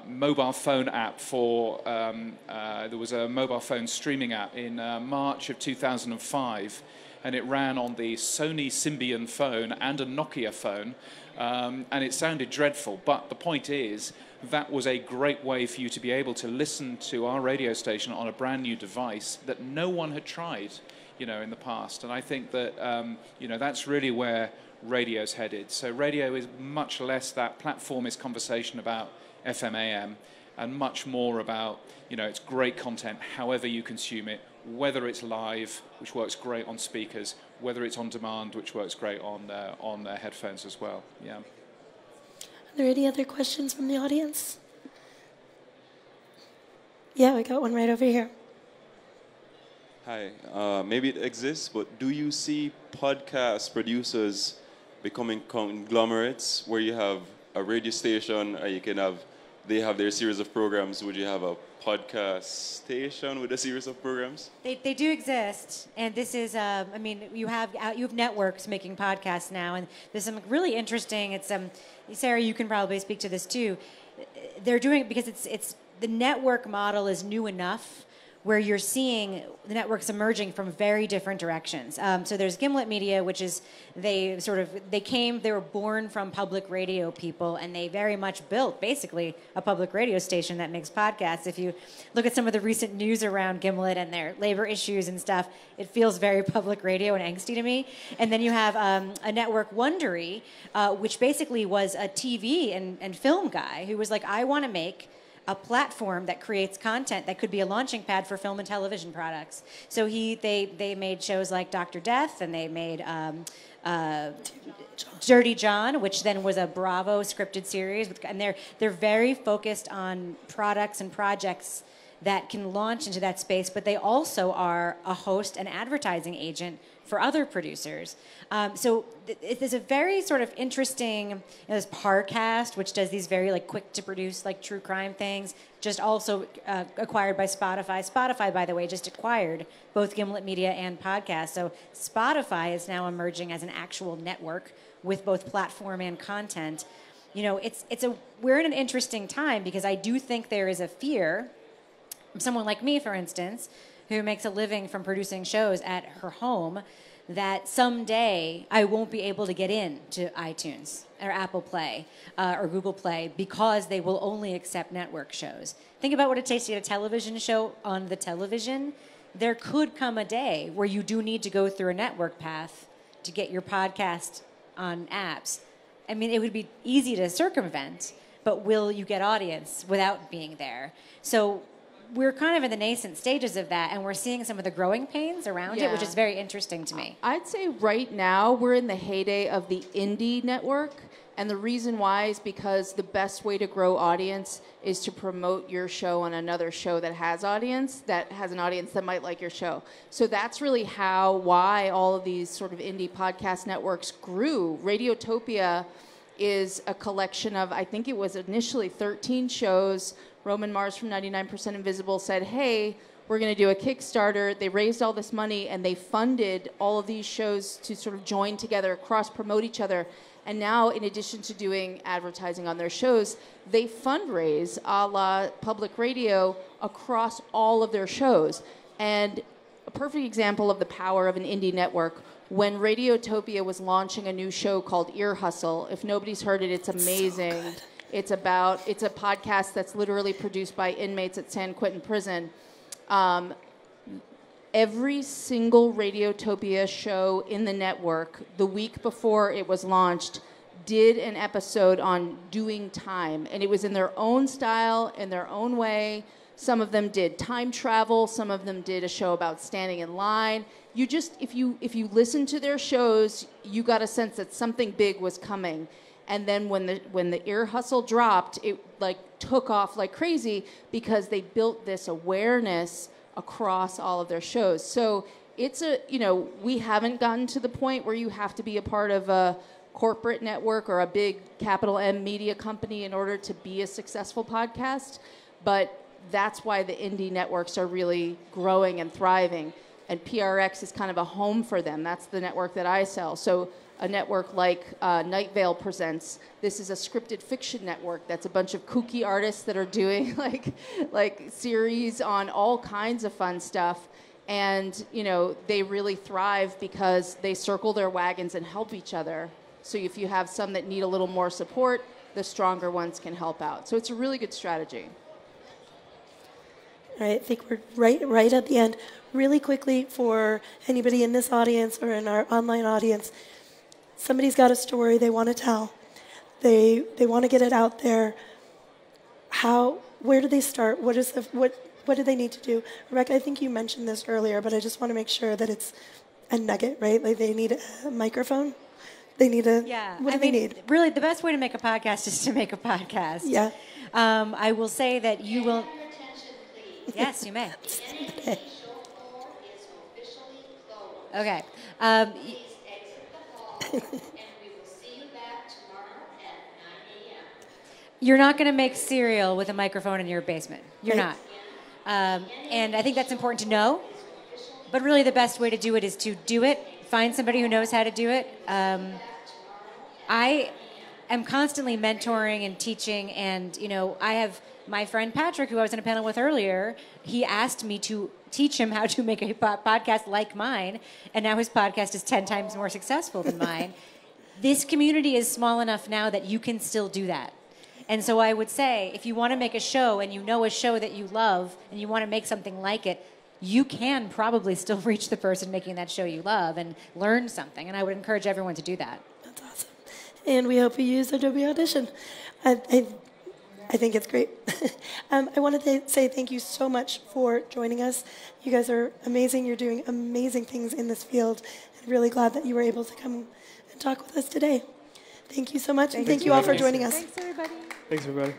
mobile phone app for, there was a mobile phone streaming app in March of 2005, and it ran on the Sony Symbian phone and a Nokia phone, and it sounded dreadful, but the point is, that was a great way for you to be able to listen to our radio station on a brand new device that no one had tried, you know, in the past. And I think that, you know, that's really where radio's headed. So radio is much less that platformist conversation about FM AM, and much more about, you know, it's great content, however you consume it, whether it's live, which works great on speakers, whether it's on demand, which works great on headphones as well. Yeah. Are there any other questions from the audience? Yeah, we got one right over here. Hi, maybe it exists, but do you see podcast producers becoming conglomerates where you have a radio station, or you can have, they have their series of programs? Would you have a podcast station with a series of programs? They do exist, and this is, I mean, you have networks making podcasts now, and there's some really interesting. It's Sarah, you can probably speak to this too. They're doing it because it's the network model is new enough where you're seeing the networks emerging from very different directions. So there's Gimlet Media, which is, they were born from public radio people, and they very much built basically a public radio station that makes podcasts. If you look at some of the recent news around Gimlet and their labor issues and stuff, it feels very public radio and angsty to me. And then you have a network, Wondery, which basically was a TV and film guy who was like, I want to make a platform that creates content that could be a launching pad for film and television products. So they made shows like Dr. Death, and they made Dirty John, which then was a Bravo scripted series, and they're very focused on products and projects that can launch into that space, but they also are a host and advertising agent for other producers. So there's a very sort of interesting, there's Parcast, which does these very like quick to produce like true crime things, just also acquired by Spotify. Spotify, by the way, just acquired both Gimlet Media and Podcast. So Spotify is now emerging as an actual network with both platform and content. You know, we're in an interesting time because I do think there is a fear. Someone like me, for instance, who makes a living from producing shows at her home, that someday I won't be able to get in to iTunes or Apple Play or Google Play because they will only accept network shows. Think about what it takes to get a television show on the television. There could come a day where you do need to go through a network path to get your podcast on apps. I mean, it would be easy to circumvent, but will you get audience without being there? So we're kind of in the nascent stages of that, and we're seeing some of the growing pains around it, which is very interesting to me. I'd say right now we're in the heyday of the indie network, and the reason why is because the best way to grow audience is to promote your show on another show that has an audience that might like your show. So that's really why all of these sort of indie podcast networks grew. Radiotopia is a collection of, I think it was initially 13 shows. Roman Mars from 99% Invisible said, hey, we're going to do a Kickstarter. They raised all this money, and they funded all of these shows to sort of join together, cross-promote each other. And now, in addition to doing advertising on their shows, they fundraise a la public radio across all of their shows. And a perfect example of the power of an indie network, when Radiotopia was launching a new show called Ear Hustle. If nobody's heard it, it's amazing. So it's a podcast that's literally produced by inmates at San Quentin Prison. Every single Radiotopia show in the network, the week before it was launched, did an episode on doing time, and it was in their own style, in their own way. Some of them did time travel. Some of them did a show about standing in line. You just, if you listen to their shows, you got a sense that something big was coming. And then when the ear hustle dropped, it like took off like crazy because they built this awareness across all of their shows. So it's we haven't gotten to the point where you have to be a part of a corporate network or a big capital M media company in order to be a successful podcast. But that's why the indie networks are really growing and thriving. And PRX is kind of a home for them. That's the network that I sell. So a network like Night Vale Presents, this is a scripted fiction network that's a bunch of kooky artists that are doing like series on all kinds of fun stuff. And, they really thrive because they circle their wagons and help each other. So if you have some that need a little more support, the stronger ones can help out. So it's a really good strategy. All right, I think we're right at the end. Really quickly, for anybody in this audience or in our online audience, somebody's got a story they want to tell. They want to get it out there. Where do they start? What do they need to do? Rebecca, I think you mentioned this earlier, but I just want to make sure that it's a nugget, right? Like they need a microphone. They need what do they need? Really, the best way to make a podcast is to make a podcast. Yeah. I will say that you will... Yes, you may. Okay. You're not going to make cereal with a microphone in your basement. You're not. And I think that's important to know. But really the best way to do it is to do it. Find somebody who knows how to do it. I am constantly mentoring and teaching, and I have my friend Patrick, who I was in a panel with earlier. He asked me to teach him how to make a podcast like mine, and now his podcast is 10 times more successful than mine. This community is small enough now that you can still do that. And so I would say, if you want to make a show and you know a show that you love and you want to make something like it, you can probably still reach the person making that show you love and learn something. And I would encourage everyone to do that. That's awesome. And we hope you use Adobe Audition. I think it's great. I wanted to say thank you so much for joining us. You guys are amazing. You're doing amazing things in this field. I'm really glad that you were able to come and talk with us today. Thank you so much, and thank you all for joining us. Thanks, everybody. Thanks, everybody.